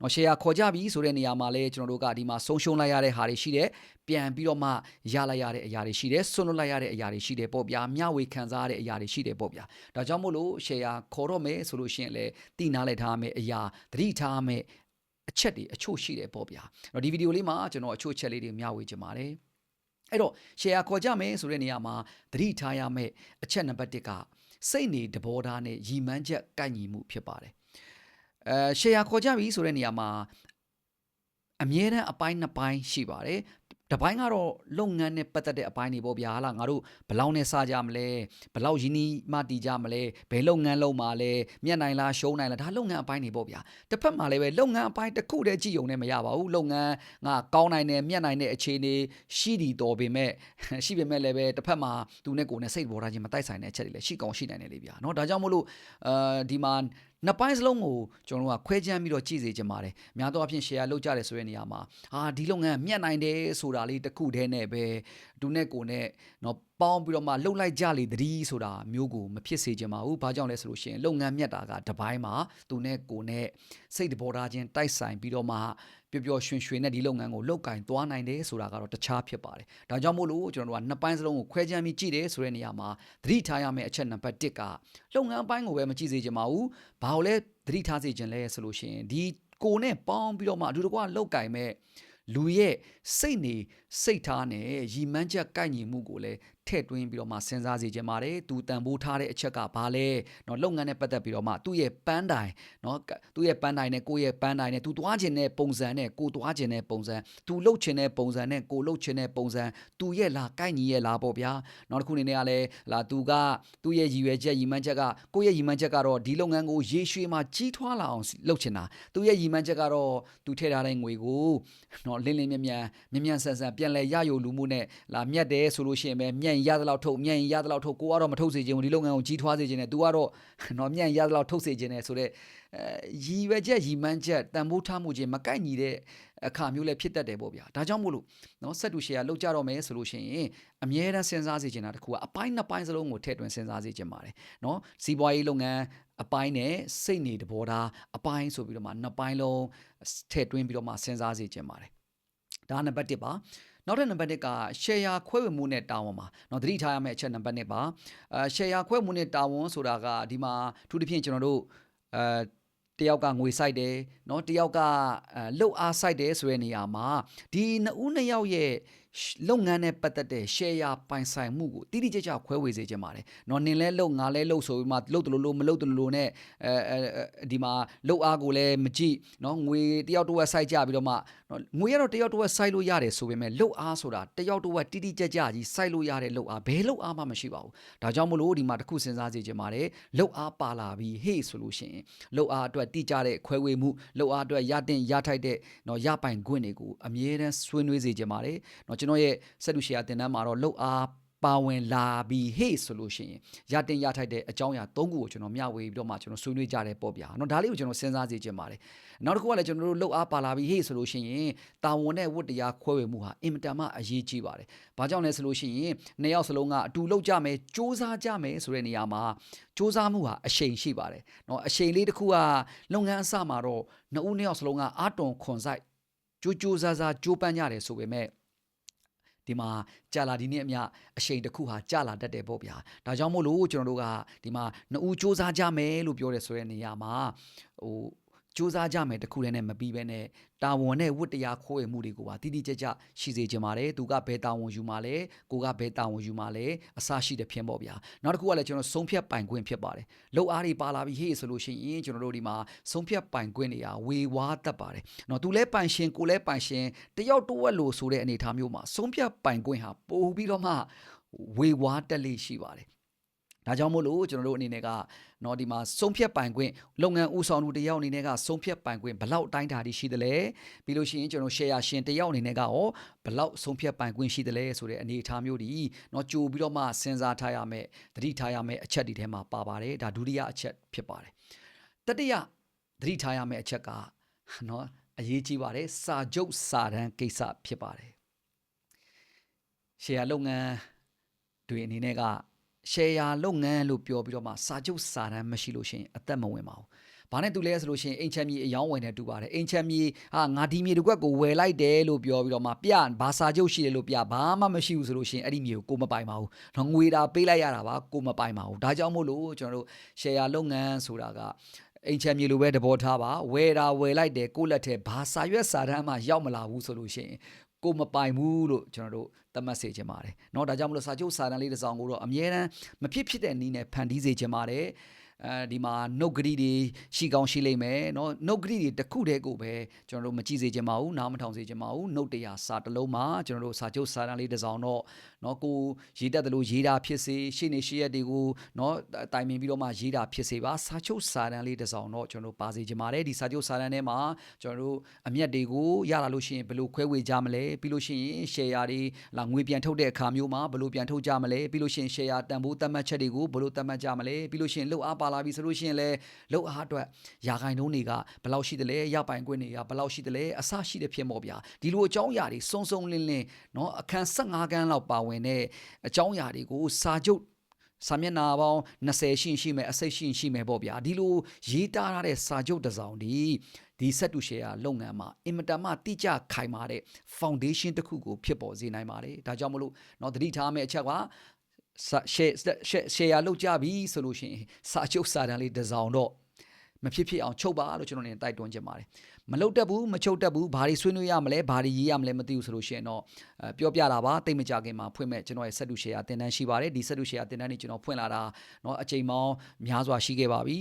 နော် share ခေါ်ကြပြီဆိုတဲ့နေရာမှာလဲကျွန်တော်တို့ကဒီမှာဆုံးရှုံးလိုက်ရတဲ့ဟာတွေရှိတယ်ပြန်ပြီးတော့မှရလိုက်ရတဲ့အရာတွေရှိတယ်ဆွတ်လွတ်လိုက်ရတဲ့အရာတွေရှိတယ်ပေါ့ဗျာမျှဝေခံစားရတဲ့အရာတွေရှိတယ်ပေါ့ဗျာဒါကြောင့်မို့လို့ share ခေါ်တော့မယ်ဆိုလို့ရှိရင်လဲတည်နာလိုက်ထားမယ်အရာသတိထားမယ်အချက်တွေအချို့ရှိတယ်ပေါ့ဗျာတော့ဒီဗီဒီယိုလေးမှာကျွန်တော်အချို့ချက်လေးတွေမျှဝေချင်ပါတယ်အဲ့တော့ share ခေါ်ကြမယ်ဆိုတဲ့နေရာမှာသတိထားရမယ်အချက်နံပါတ်1ကစိတ်နေတဘောထားနဲ့ရည်မှန်းချက်ကိုက်ညီမှုဖြစ်ပါတယ်share ခေါ်ကြပြီဆိုတဲ့နေရာမှာအမြဲတမ်းအပိုင်းနှစ်ပိုင်းရှိပါတယ်တပိုင်းကတော့လုပ်ငန်းနဲ့ပတ်သက်တဲ့အပိုင်းတွေပေါ့ဗျာဟာလားငါတို့ဘလောက်နဲ့စကြမလဲဘလောက်ရင်းနှီးမှတည်ကြမလဲဘယ်လုပ်ငန်းလုပ်မှာလဲမြတ်နိုင်လားရှုံးနိုင်လားဒါလုပ်ငန်းအပိုင်းတွေပေါ့ဗျာတစ်ဖက်မှာလည်းပဲလုပ်ငန်းအပိုင်းတစ်ခုတည်းကြည့်ုံနဲ့မရပါဘူးလုပ်ငန်းငါကောင်းနိုင်တယ်မြတ်နိုင်တဲ့အခြေအနေရှိတည်တော်ပေမဲ့ရှိပေမဲ့လည်းပဲတစ်ဖက်မှာသူနဲ့ကိုယ်နဲ့စိတ်ပေါ်ထားခြင်းမတိုက်ဆိုင်တဲ့အချက်တွေလည်းရှိကောင်းရှိနိုင်တယ်လေဗျာเนาะဒါကြောင့်မို့လို့ဒီမှာနှစ်ပိုင်းစလုံးကိုကျွန်တော်တို့ကခွဲခြမ်းပြီးတော့ကြည့်စေချင်ပါတယ်များသောအားဖြင့် share လုပ်ကြတယ်ဆိုတဲ့နေရာမှာဒီလုပ်ငန်းမြတ်နိုင်တယ်ဆိုတာလေးတစ်ခုတည်းနဲ့ပဲသူနဲ့ကိုနဲ့နော်ပေါင်းပြီးတော့မှလှုပ်လိုက်ကြလေတည်းဆိုတာမျိုးကိုမဖြစ်စေချင်ပါဘူးဘာကြောင့်လဲဆိုလို့ရှိရင်လုပ်ငန်းမြတ်တာကတပိုင်းမှာသူနဲ့ကိုနဲ့စိတ်တဘောထားချင်းတိုက်ဆိုင်ပြီးတော့မှပျော်ပျော်ရွှင်ရွှင်နဲ့ဒီလုပ်ငန်းကိုလုပ်ကင်သွားနိုင်တယ်ဆိုတာကတော့တခြားဖြစ်ပါတယ်ဒါကြောင့်မို့လို့ကျွန်တော်တို့ကနှစ်ပိုင်းစလုံးကိုခွဲခြမ်းပြီးကြည့်တယ်ဆိုတဲ့နေရာမှာသတိထားရမယ့်အချက်နံပါတ်1ကလုပ်ငန်းပိုင်းကိုပဲမကြည့်စေချင်ပါဘူးဘာလို့လဲသတိထားစေချင်လဲဆိုလို့ရှိရင်ဒီကိုနဲ့ပေါင်းပြီးတော့မှအတူတကွလောက်ကင်မဲ့လူရဲ့စိတ်နေစိတ်ထားနဲ့ရည်မှန်းချက်ကိုက်ညီမှုကိုလည်းထည့်သွင်းပြီးတော့မှစဉ်းစားစေချင်ပါတယ်သူတန်ဖိုးထားတဲ့အချက်ကဘာလဲเนาะလုပ်ငန်းနဲ့ပတ်သက်ပြီးတော့မှသူ့ရဲ့ပန်းတိုင်เนาะသူ့ရဲ့ပန်းတိုင်နဲ့ကိုယ့်ရဲ့ပန်းတိုင်နဲ့သူသွားခြင်းတဲ့ပုံစံနဲ့ကိုသွားခြင်းတဲ့ပုံစံသူလှုပ်ခြင်းတဲ့ပုံစံနဲ့ကိုလှုပ်ခြင်းတဲ့ပုံစံသူရဲ့လားကိုက်ညီရဲ့လားပေါ့ဗျာနောက်တစ်ခုအနေနဲ့ကလည်းလာသူကသူ့ရဲ့ရည်ရွယ်ချက်ရည်မှန်းချက်ကကိုယ့်ရဲ့ရည်မှန်းချက်ကတော့ဒီလုပ်ငန်းကိုရေရှည်မှာကြီးထွားလာအောင်လုပ်ချင်တာသူရဲ့ရည်မှန်းချက်ကတော့သူထည့်ထားတဲ့ငွေကိုเนาะလင်းလင်းမြန်ဆန်ဆန်ပြန်လဲရယူလူမှုနဲ့လာမြတ်တယ်ဆိုလို့ရှိရင်ပဲမြန်ရသလောက်ထုတ်မြန်ရသလောက်ထုတ်ကိုကတော့မထုတ်စေချင်ဘူးဒီလုပ်ငန်းကိုကြီးထွားစေချင်တယ်သူကတော့เนาะမြန်ရသလောက်ထုတ်စေချင်တယ်ဆိုတော့ရည်ရွယ်ချက်ရည်မှန်းချက်တန်ဖိုးထားမှုချင်းမကိုက်ညီတဲ့အခါမျိုးလည်းဖြစ်တတ်တယ်ပေါ့ဗျာဒါကြောင့်မို့လို့เนาะဆက်တူရှယ်ယာလောက်ကြတော့မယ်ဆိုလို့ရှိရင်အမြဲတမ်းစဉ်းစားစေချင်တာတခုကအပိုင်းနှစ်ပိုင်းစလုံးကိုထည့်သွင်းစဉ်းစားစေချင်ပါတယ်เนาะစီးပွားရေးလုပ်ငန်းအပိုင်းနဲ့စိတ်နေတဘောထားအပိုင်းဆိုပြီးတော့မှနှစ်ပိုင်းလုံးထည့်သွင်းပြီးတော့မှစဉ်းစားစေချင်ပါတယ်ဒါနံပါတ်1ပါနောက်တဲ့နံပါတ်1က share ခွဲဝေမှုနဲ့တာဝန်ပါเนาะသတိထားရမယ့်အချက်နံပါတ်1ပါ share ခွဲဝေမှုနဲ့တာဝန်ဆိုတာကဒီမှာအထူးသဖြင့်ကျွန်တော်တို့တယောက်ကငွေစိုက်တယ်เนาะတယောက်ကလှုပ်အားစိုက်တယ်ဆိုတဲ့နေရာမှာဒီနှစ်ဦးနှစ်ယောက်ရဲ့လုပ်ငန်းနဲ့ပတ်သက်တဲ့ share ပိုင်ဆိုင်မှုကိုတိတိကျကျခွဲဝေစေချင်ပါတယ်เนาะနင်လဲလှုပ်ငါလဲလှုပ်ဆိုပြီးမှလှုပ်တယ်လို့မလှုပ်တယ်လို့နဲ့ဒီမှာလှုပ်အားကိုလည်းမကြည့်เนาะငွေတယောက်တစ်ဝက်စိုက်ကြပြီးတော့မှငွေကတော့တယောက်တစ်ဝက်စိုက်လို့ရတယ်ဆိုပေမဲ့လှုပ်အားဆိုတာတယောက်တစ်ဝက်တိတိကျကျကြီးစိုက်လို့ရတဲ့လှုပ်အားဘယ်လှုပ်အားမှမရှိပါဘူးဒါကြောင့်မလို့ဒီမှာတစ်ခုစဉ်းစားစေချင်ပါတယ်လှုပ်အားပါလာပြီးဟေ့ဆိုလို့ရှိရင်လှုပ်အားအတွက်တိကျတဲ့ခွဲဝေမှုလှုပ်အားအတွက်ရတင်ရထိုက်တဲ့เนาะရပိုင်ခွင့်တွေကိုအမြဲတမ်းဆွေးနွေးစေချင်ပါတယ်เนาะကျွန်တော်ရဲ့ဆက်တူရှယ်ယာတင်တန်းမှာတော့လှုပ်အားပါဝင်လာပြီးဟေ့ဆိုလို့ရှိရင်ရတင်ရထိုက်တဲ့အကြောင်းအရာ၃ခုကိုကျွန်တော်မျှဝေပြီးတော့မှကျွန်တော်ဆွေးနွေးကြတယ်ပေါ့ဗျာเนาะဒါလေးကိုကျွန်တော်စဉ်းစားစေချင်ပါတယ်နောက်တစ်ခုကလည်းကျွန်တော်တို့လှုပ်အားပါလာပြီးဟေ့ဆိုလို့ရှိရင်တာဝန်နဲ့ဝတ္တရားခွဲဝေမှုဟာအင်မတန်မှအရေးကြီးပါတယ်ဘာကြောင့်လဲဆိုလို့ရှိရင်နှစ်ယောက်စလုံးကအတူလှုပ်ကြမယ်စ조사ကြမယ်ဆိုတဲ့နေရာမှာစ조사မှုဟာအရှိန်ရှိပါတယ်เนาะအရှိန်လေးတစ်ခုကလုပ်ငန်းအစမှာတော့နှစ်ဦးနှစ်ယောက်စလုံးကအာတုံခွန်ဆိုင်စ조사ကြိုးပမ်းကြတယ်ဆိုပေမဲ့ဒီမှာကြာလာဒီနေ့အမျှအရှိန်တစ်ခုဟာကြာလာတတ်တယ်ပေါ့ဗျာဒါကြောင့်မို့လို့ကျွန်တော်တို့ကဒီမှာနှစ်ဦးစ조사ကြမယ်လို့ပြောတယ်ဆိုတဲ့နေရာမှာဟိုစ조사ကြမယ်တခုတည်းနဲ့မပြီးဘဲနဲ့တာဝန်နဲ့ဝတ္တရားခွဲဝေမှုတွေကိုပါတိတိကျကျရှိစေချင်ပါတယ်သူကဘယ်တာဝန်ယူမှာလဲကိုကဘယ်တာဝန်ယူမှာလဲအစရှိတဲ့ဖြစ်ပေါ့ဗျာနောက်တစ်ခုကလည်းကျွန်တော်ဆုံးဖြတ်ပိုင်ခွင့်ဖြစ်ပါတယ်လှုပ်အားတွေပါလာပြီးဟေ့ဆိုလို့ရှိရင်ကျွန်တော်တို့ဒီမှာဆုံးဖြတ်ပိုင်ခွင့်တွေကဝေဝါးတတ်ပါတယ်နော်သူလဲပိုင်ရှင်ကိုလဲပိုင်ရှင်တယောက်တစ်ဝက်လို့ဆိုတဲ့အနေအထားမျိုးမှာဆုံးဖြတ်ပိုင်ခွင့်ဟာပို့ပြီးတော့မှဝေဝါးတက်လေးရှိပါတယ်ဒါကြောင့်မို့လို့ကျွန်တော်တို့အနေနဲ့ကနော်ဒီမှာဆုံးဖြတ်ပိုင်ခွင့်လုပ်ငန်းဦးဆောင်သူတယောက်အနေနဲ့ကဆုံးဖြတ်ပိုင်ခွင့်ဘယ်လောက်အတိုင်းအတာတွေရှိသလဲပြီးလို့ရှိရင်ကျွန်တော် share ရှင်တယောက်အနေနဲ့ကရောဘယ်လောက်ဆုံးဖြတ်ပိုင်ခွင့်ရှိသလဲဆိုတဲ့အနေအထားမျိုးဒီနော်ကြိုပြီးတော့မှစဉ်းစားထားရမယ်သတိထားရမယ်အချက်ဒီထဲမှာပါပါတယ်ဒါဒုတိယအချက်ဖြစ်ပါတယ်တတိယသတိထားရမယ်အချက်ကနော်အရေးကြီးပါတယ်စာချုပ်စာတမ်းကိစ္စဖြစ်ပါတယ် share လုပ်ငန်းတွေအနေနဲ့ကshare လုပ်ငန်းလို့ပြောပြီးတော့မှစာချုပ်စာတမ်းမရှိလို့ရှိရင်အသက်မဝင်ပါဘူး ဘာနဲ့တူလဲဆိုလို့ရှိရင်အိမ်ချမ်းမြေအယောင်းဝယ်နေတူပါတယ်အိမ်ချမ်းမြေငါဒီမြေတစ်ခွက်ကိုဝယ်လိုက်တယ်လို့ပြောပြီးတော့မှပြဘာစာချုပ်ရှိတယ်လို့ပြဘာမှမရှိဘူးဆိုလို့ရှိရင်အဲ့ဒီမြေကိုကိုမပိုင်ပါဘူး။ငွေတာပေးလိုက်ရတာပါကိုမပိုင်ပါဘူး။ဒါကြောင့်မို့လို့ကျွန်တော်တို့ share လုပ်ငန်းဆိုတာကအိမ်ချမ်းမြေလိုပဲသဘောထားပါဝယ်လိုက်တယ်ကိုလက်ထဲဘာစာရွက်စာတမ်းမှရောက်မလာဘူးဆိုလို့ရှိရင်ကိုမပိုင်ဘူးလို့ကျွန်တော်တို့သတ်မှတ်စေချင်ပါတယ်เนาะဒါကြောင့်မလို့စာချုပ်စာတမ်းလေးတစ်စောင်ကိုတော့အမြဲတမ်းမဖြစ်တဲ့နည်းနဲ့ဖန်တီးစေချင်ပါတယ်ဒီမှာနှုတ်ကတိတွေရှိကောင်းရှိလိမ့်မယ်เนาะနှုတ်ကတိတွေတစ်ခုတည်းကိုပဲကျွန်တော်တို့မကြည့်စေချင်ပါဘူးနားမထောင်စေချင်ပါဘူးနှုတ်တရားစာတစ်လုံးမှာကျွန်တော်တို့စာချုပ်စာတမ်းလေးတစ်စောင်တော့เนาะကိုရေးတတ်တယ်လို့ရေးတာဖြစ်စေရှေ့နေရှေ့ရက်တွေကိုเนาะတိုင်ပင်ပြီးတော့မှရေးတာဖြစ်စေပါစာချုပ်စာတမ်းလေးတစ်စောင်တော့ကျွန်တော်တို့ပါစေချင်ပါတယ်ဒီစာချုပ်စာတမ်းထဲမှာကျွန်တော်တို့အမျက်တွေကိုရလာလို့ရှိရင်ဘယ်လိုခွဲဝေကြမလဲပြီးလို့ရှိရင် share တွေလာငွေပြန်ထုတ်တဲ့အခါမျိုးမှာဘယ်လိုပြန်ထုတ်ကြမလဲပြီးလို့ရှိရင် share တန်ဖိုးသတ်မှတ်ချက်တွေကိုဘယ်လိုသတ်မှတ်ကြမလဲပြီးလို့ရှိရင်လှုပ်အားပါလာပြီဆိုလို့ရှိရင်လည်းလှုပ်အားအတွက်ရာခိုင်နှုန်းတွေကဘယ်လောက်ရှိတယ်လဲရပိုင်ခွင့်တွေကဘယ်လောက်ရှိတယ်လဲအစရှိတဲ့ဖြစ်မော့ဗျာဒီလိုအကြောင်းအရာတွေစုံစုံလင်းလင်းเนาะအခန်း15ခန်းလောက်ပါဝင်တဲ့အကြောင်းအရာတွေကိုစာချုပ်စာမျက်နှာပေါင်း20ရှိမယ်အစိတ်ရှိမယ်ပေါ့ဗျာဒီလိုရေးတားထားတဲ့စာချုပ်တစ်စောင်ဒီဆက်တူ share လုပ်ငန်းမှာအင်မတန်မှတိကျခိုင်မာတဲ့ foundation တစ်ခုကိုဖြစ်ပေါ်စေနိုင်ပါတယ်ဒါကြောင့်မလို့เนาะသတိထားမယ့်အချက်က share လုပ်ကြပြီဆိုလို့ရှိရင်စာချုပ်စာတမ်းလေးတစ်စောင်တော့မဖြစ်အောင်ချုပ်ပါလို့ကျွန်တော်နေတိုက်တွန်းချင်ပါတယ်မလုပ်တတ်ဘူးမချုပ်တတ်ဘူးဘာတွေဆွေးနွေးရမလဲဘာတွေရေးရမလဲမသိဘူးဆိုလို့ရှိရင်တော့ပြောပြတာပါတိတ်မကြခင်မှာဖွင့်မဲ့ကျွန်တော်ရဲ့ဆက်တူ share တင်တန်းရှိပါတယ်ဒီဆက်တူ share တင်တန်းนี่ကျွန်တော်ဖွင့်လာတာเนาะအချိန်ပေါင်းများစွာရှိခဲ့ပါပြီ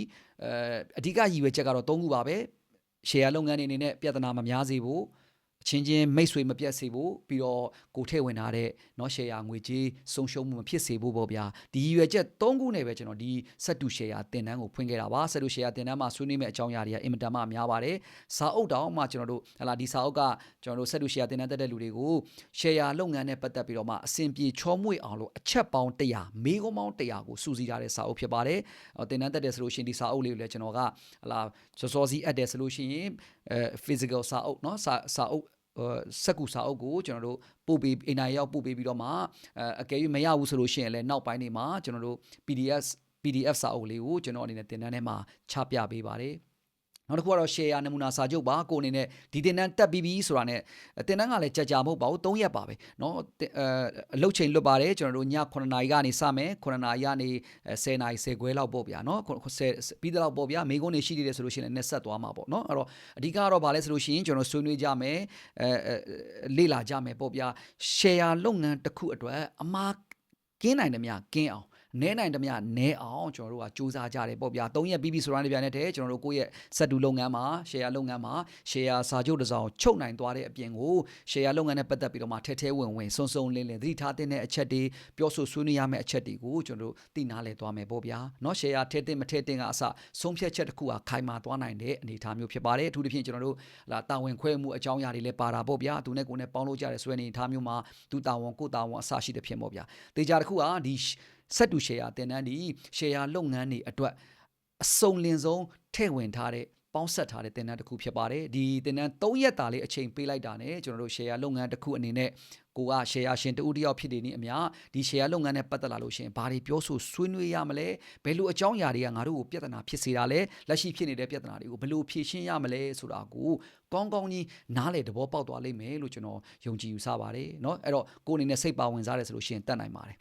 အဓိကရည်ရွယ်ချက်ကတော့၃ခုပါပဲ share လုပ်ငန်းတွေအနေနဲ့ပြဿနာမများစေဖို့ချင်းမိတ်ဆွေမပြတ်စေဖို့ပြီးတော့ကိုထည့်ဝင်ထားတဲ့เนาะ share ငွေကြေးဆုံးရှုံးမှုမဖြစ်စေဖို့ပေါ့ဗျာဒီရွယ်ချက်၃ခုနဲ့ပဲကျွန်တော်ဒီဆက်တူ share တင်တန်းကိုဖွင့်ခဲ့တာပါဆက်တူ share တင်တန်းမှာဆွေးနွေးမဲ့အကြောင်းအရာတွေကအင်မတန်မှများပါတယ်စာအုပ်တောင်မှကျွန်တော်တို့ဟလာဒီစာအုပ်ကကျွန်တော်တို့ဆက်တူ share တင်တန်းတက်တဲ့လူတွေကို share လုပ်ငန်းနဲ့ပတ်သက်ပြီးတော့မှအဆင်ပြေချောမွေ့အောင်လို့အချက်ပေါင်း100မေးခွန်းပေါင်း100ကိုစုစည်းထားတဲ့စာအုပ်ဖြစ်ပါတယ်တင်တန်းတက်တယ်ဆိုလို့ရှိရင်ဒီစာအုပ်လေးကိုလည်းကျွန်တော်ကဟလာစောစီအပ်တယ်ဆိုလို့ရှိရင် physical စာအုပ်เนาะစာအုပ်စက်ကူစာအုပ်ကိုကျွန်တော်တို့ပို့ပေးအိမ်နိုင်ရောက်ပို့ပေးပြီးတော့မှအကယ်၍မရဘူးဆိုလို့ရှိရင်လည်းနောက်ပိုင်းနေမှာကျွန်တော်တို့ PDF စာအုပ်လေးကိုကျွန်တော်အနေနဲ့တင်တန်းထဲမှာချပြပေးပါတယ်နောက်တစ်ခုကတော့ share နမူနာစာချုပ်ပါကိုအနေနဲ့ဒီတင်တန်းတက်ပြီးပြီဆိုတာနဲ့တင်တန်းကလည်းကြာမဟုတ်ပါဘူး3ရက်ပါပဲเนาะအလုပ်ချိန်လွတ်ပါတယ်ကျွန်တော်တို့ည9နာရီကနေစမယ်9နာရီကနေ10နာရီ10ခွဲလောက်ပေါ့ဗျာเนาะပြီးတော့ပေါ့ဗျာမိကုန်းနေရှိသေးတယ်ဆိုလို့ရှိရင်လည်းဆက်သွားမှာပေါ့เนาะအဲ့တော့အဓိကတော့ဗာလဲဆိုလို့ရှိရင်ကျွန်တော်ဆွေးနွေးကြမယ်လေ့လာကြမယ်ပေါ့ဗျာ share လုပ်ငန်းတစ်ခုအတွက်အမှားကင်းနိုင်တယ်များကင်းအောင်နဲနိုင်တမျှနဲအောင်ကျွန်တော်တို့ကစူးစမ်းကြတယ်ပေါ့ဗျာ3ရက်ပြီးပြီဆိုတာနဲ့ပြန်တဲ့ကျွန်တော်တို့ကိုယ့်ရဲ့စက်တူလုပ်ငန်းမှာ share လုပ်ငန်းမှာ share စာချုပ်တစ်စောင်ချုပ်နိုင်သွားတဲ့အပြင်ကို share လုပ်ငန်းနဲ့ပတ်သက်ပြီးတော့မှထဲဝင်စုံလင်းသတိထားတဲ့အချက်တွေပြောဆိုဆွေးနွေးရမယ့်အချက်တွေကိုကျွန်တော်တို့သိနာလဲသွားမယ်ပေါ့ဗျာเนาะ share ထဲတင်မထဲတင်ကအစဆုံးဖြတ်ချက်တစ်ခုကခိုင်မာသွားနိုင်တဲ့အနေအထားမျိုးဖြစ်ပါတယ်အထူးသဖြင့်ကျွန်တော်တို့တာဝန်ခွဲမှုအကြောင်းအရာတွေလည်းပါတာပေါ့ဗျာသူနဲ့ကိုယ်နဲ့ပေါင်းလို့ကြတဲ့ဆွဲအနေအထားမျိုးမှာသူတာဝန်ကိုတာဝန်အစရှိတဲ့ဖြစ်ပေါ့ဗျာတေချာတစ်ခုကဒီဆက်တူ share တင်တန်းဒီ share လုပ်ငန်းတွေအတွက်အစုံလင်ဆုံးထည့်ဝင်ထားတဲ့ပေါင်းဆက်ထားတဲ့တင်တန်းတစ်ခုဖြစ်ပါတယ်ဒီတင်တန်း3ရက်တာလေးအချိန်ပေးလိုက်တာ ਨੇ ကျွန်တော်တို့ share လုပ်ငန်းတစ်ခုအနေနဲ့ကိုက share ရှင်တူတယောက်ဖြစ်နေနေအများဒီ share လုပ်ငန်းနဲ့ပတ်သက်လာလို့ရှိရင်ဘာတွေပြောဆိုဆွေးနွေးရမလဲဘယ်လိုအကြောင်းအရာတွေကငါတို့ကိုပြဿနာဖြစ်စေတာလဲလက်ရှိဖြစ်နေတဲ့ပြဿနာတွေကိုဘယ်လိုဖြေရှင်းရမလဲဆိုတာကိုကောင်းကြီးနားလေသဘောပေါက်သွားလိမ့်မယ်လို့ကျွန်တော်ယုံကြည်ယူဆပါတယ်เนาะအဲ့တော့ကိုအနေနဲ့စိတ်ပါဝင်စားတယ်ဆိုလို့ရှိရင်တတ်နိုင်ပါတယ်